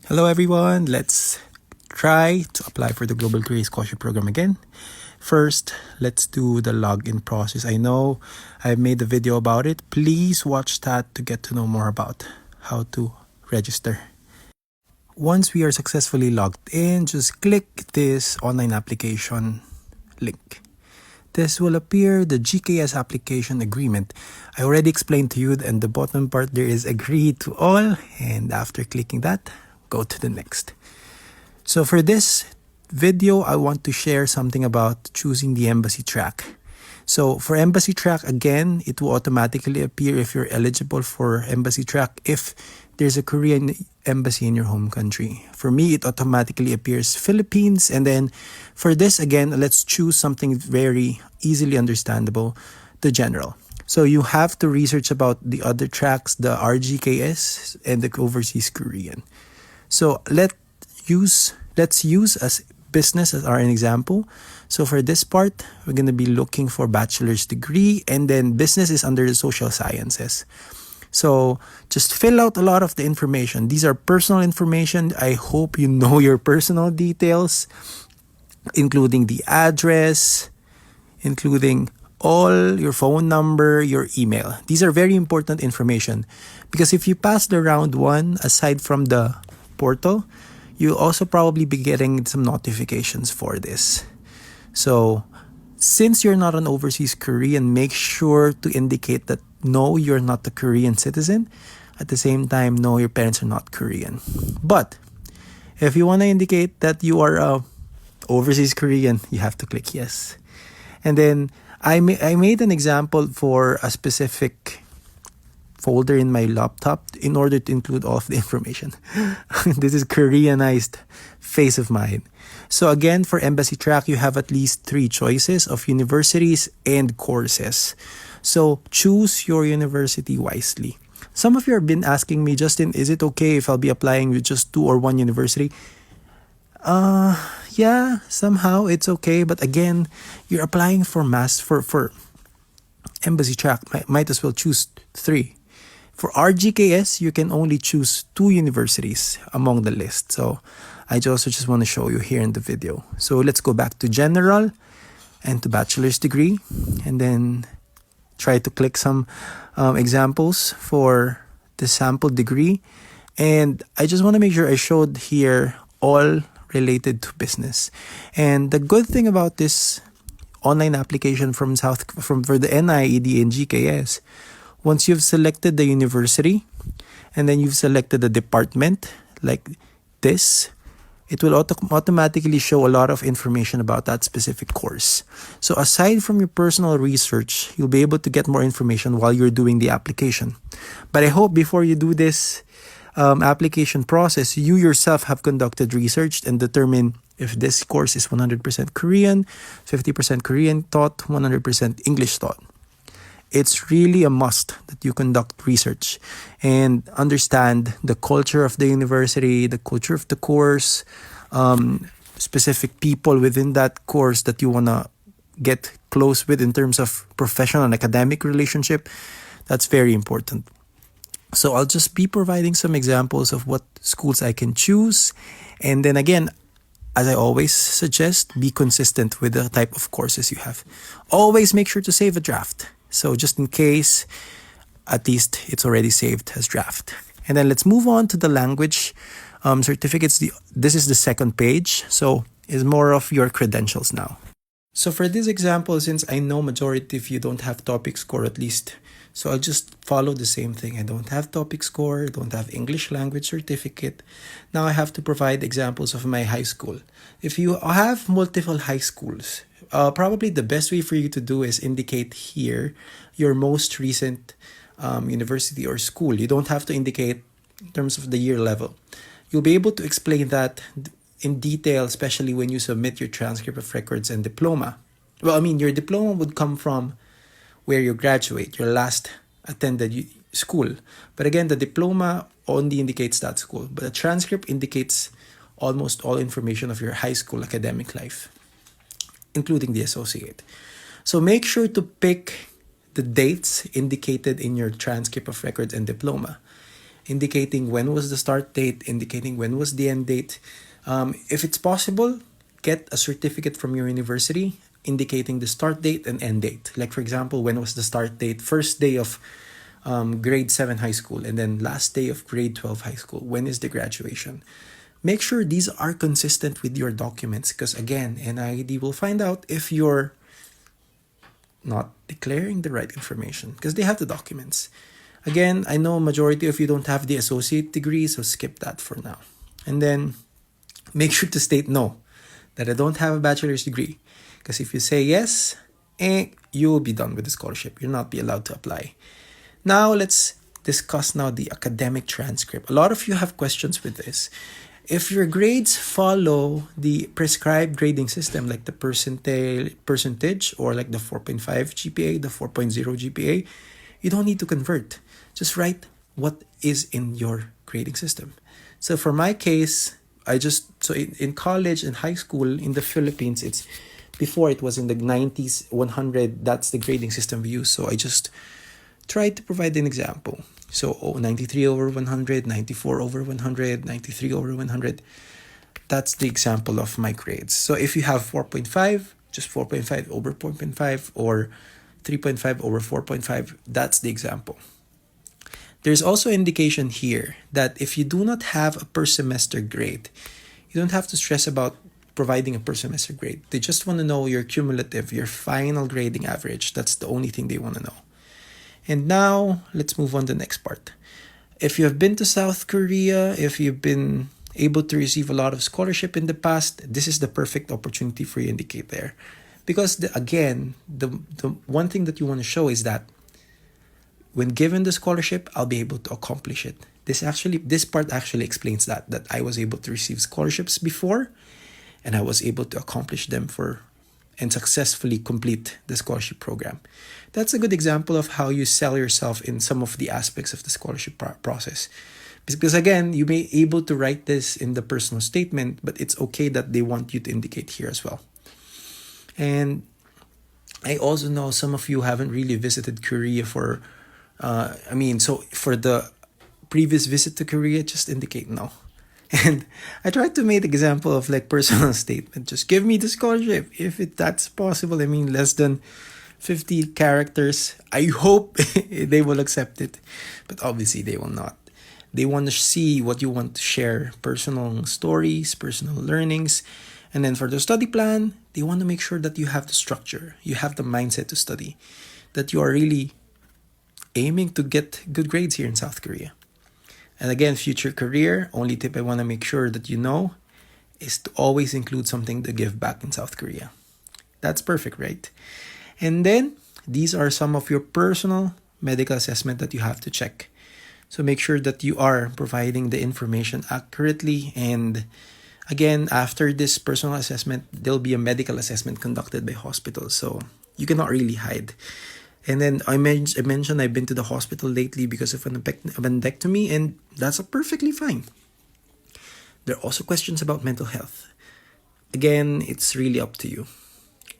Hello everyone, let's try to apply for the Global Career Scholarship Program again. First, let's do the login process. I know I've made a video about it. Please watch that to get to know more about how to register. Once we are successfully logged in, just click this online application link. This will appear the GKS application agreement. I already explained to you, and the bottom part there is agree to all, and after clicking that, go to the next. So for this video, I want to share something about choosing the embassy track. So for embassy track, again, it will automatically appear if you're eligible for embassy track if there's a Korean embassy in your home country. For me, it automatically appears Philippines. And then for this, again, let's choose something very easily understandable, the general. So you have to research about the other tracks, the RGKS and the overseas Korean. So let's use as business as our example. So for this part, we're going to be looking for bachelor's degree, and then business is under the social sciences. So just fill out a lot of the information. These are personal information. I hope you know your personal details, including the address, including all your phone number, your email. These are very important information because if you pass the round one, aside from the portal, you'll also probably be getting some notifications for this. So since you're not an overseas Korean, make sure to indicate that no, you're not a Korean citizen. At the same time, no, your parents are not Korean. But if you want to indicate that you are a overseas Korean, you have to click yes. And then I made an example for a specific folder in my laptop in order to include all of the information. This is Koreanized face of mine. So again, for embassy track, you have at least 3 choices of universities and courses. So choose your university wisely. Some of you have been asking me, Justin, is it okay if I'll be applying with just 2 or 1 university? Yeah, somehow it's okay. But again, you're applying for for embassy track. Might as well choose 3. For RGKS, you can only choose 2 universities among the list. So I also just want to show you here in the video. So let's go back to general and to bachelor's degree, and then try to click some examples for the sample degree. And I just want to make sure I showed here all related to business. And the good thing about this online application for the NIED and GKS, once you've selected the university and then you've selected the department like this, it will automatically show a lot of information about that specific course. So aside from your personal research, you'll be able to get more information while you're doing the application. But I hope before you do this application process, you yourself have conducted research and determined if this course is 100% Korean, 50% Korean taught, 100% English taught. It's really a must that you conduct research and understand the culture of the university, the culture of the course, specific people within that course that you want to get close with in terms of professional and academic relationship. That's very important. So I'll just be providing some examples of what schools I can choose. And then again, as I always suggest, be consistent with the type of courses you have. Always make sure to save a draft. So just in case, at least it's already saved as draft. And then let's move on to the language certificates. This is the second page. So it's more of your credentials now. So for this example, since I know majority of you don't have topic score at least, so I'll just follow the same thing. I don't have topic score, don't have English language certificate. Now I have to provide examples of my high school. If you have multiple high schools, probably the best way for you to do is indicate here your most recent university or school. You don't have to indicate in terms of the year level. You'll be able to explain that in detail, especially when you submit your transcript of records and diploma. Well, I mean, your diploma would come from where you graduate, your last attended school. But again, the diploma only indicates that school. But the transcript indicates almost all information of your high school academic life, including the associate. So make sure to pick the dates indicated in your transcript of records and diploma. indicating when was the start date, indicating when was the end date. If it's possible, get a certificate from your university indicating the start date and end date. Like, for example, when was the start date? First day of grade 7 high school, and then last day of grade 12 high school. When is the graduation? Make sure these are consistent with your documents, because again, NIED will find out if you're not declaring the right information, because they have the documents. Again, I know majority of you don't have the associate degree, so skip that for now. And then make sure to state no, that I don't have a bachelor's degree. Because if you say yes, you will be done with the scholarship. You'll not be allowed to apply. Now let's discuss now the academic transcript. A lot of you have questions with this. If your grades follow the prescribed grading system, like the percentage or like the 4.5 GPA, the 4.0 GPA, you don't need to convert. Just write what is in your grading system. So for my case, in college and high school in the Philippines, before it was in the 90s, 100, that's the grading system we use. So I just tried to provide an example. So 93 over 100, 94 over 100, 93 over 100. That's the example of my grades. So if you have 4.5, just 4.5 over 4.5, or 3.5 over 4.5, that's the example. There's also indication here that if you do not have a per semester grade, you don't have to stress about providing a per semester grade. They just want to know your cumulative, your final grading average. That's the only thing they want to know. And now, let's move on to the next part. If you have been to South Korea, if you've been able to receive a lot of scholarship in the past, this is the perfect opportunity for you to indicate there. Because, the one thing that you want to show is that when given the scholarship, I'll be able to accomplish it. This part actually explains that I was able to receive scholarships before, and I was able to accomplish them and successfully complete the scholarship program. That's a good example of how you sell yourself in some of the aspects of the scholarship process. Because again, you may be able to write this in the personal statement, but it's okay that they want you to indicate here as well. And I also know some of you haven't really visited Korea for the previous visit to Korea, just indicate no. And I tried to make the example of like personal statement. Just give me the scholarship. If that's possible, less than 50 characters. I hope they will accept it. But obviously they will not. They want to see what you want to share. Personal stories, personal learnings. And then for the study plan, they want to make sure that you have the structure. You have the mindset to study. That you are really aiming to get good grades here in South Korea. And again, future career, only tip I want to make sure that you know is to always include something to give back in South Korea. That's perfect, right? And then, these are some of your personal medical assessment that you have to check. So make sure that you are providing the information accurately. And again, after this personal assessment, there'll be a medical assessment conducted by hospitals. So you cannot really hide. And then I mentioned I've been to the hospital lately because of an appendectomy, and that's perfectly fine. There are also questions about mental health. Again, it's really up to you.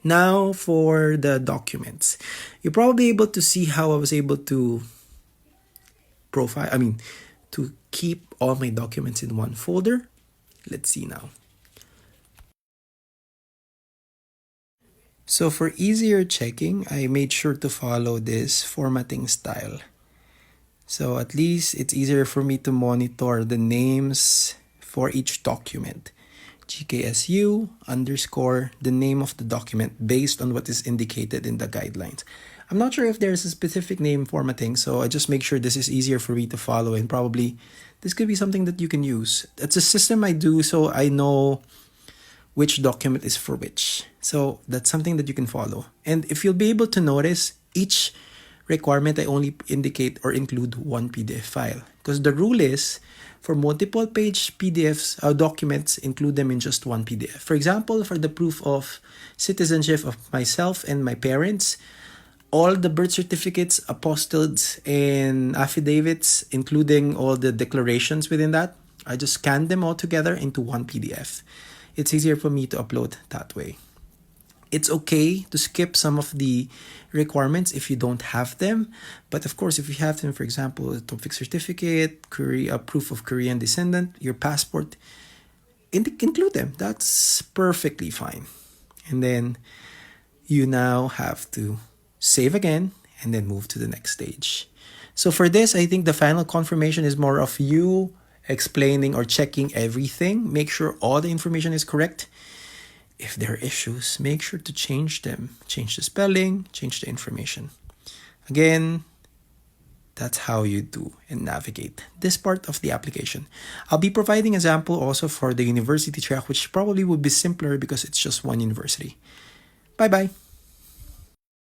Now for the documents. You're probably able to see how I was able to to keep all my documents in one folder. Let's see now. So for easier checking, I made sure to follow this formatting style. So at least it's easier for me to monitor the names for each document. GKSU _ the name of the document based on what is indicated in the guidelines. I'm not sure if there's a specific name formatting, so I just make sure this is easier for me to follow, and probably this could be something that you can use. It's a system I do so I know which document is for which. So that's something that you can follow. And if you'll be able to notice, each requirement I only indicate or include one PDF file. Because the rule is, for multiple page PDFs, documents, include them in just one PDF. For example, for the proof of citizenship of myself and my parents, all the birth certificates, apostilles, and affidavits, including all the declarations within that, I just scan them all together into one PDF. It's easier for me to upload that way. It's okay to skip some of the requirements if you don't have them. But of course, if you have them, for example, a TOEFL certificate, Korea, proof of Korean descendant, your passport, include them. That's perfectly fine. And then you now have to save again and then move to the next stage. So for this, I think the final confirmation is more of you explaining or checking everything. Make sure all the information is correct. If there are issues, make sure to change them. Change the spelling, change the information. Again, that's how you do and navigate this part of the application. I'll be providing an example also for the university track, which probably would be simpler because it's just one university. Bye-bye.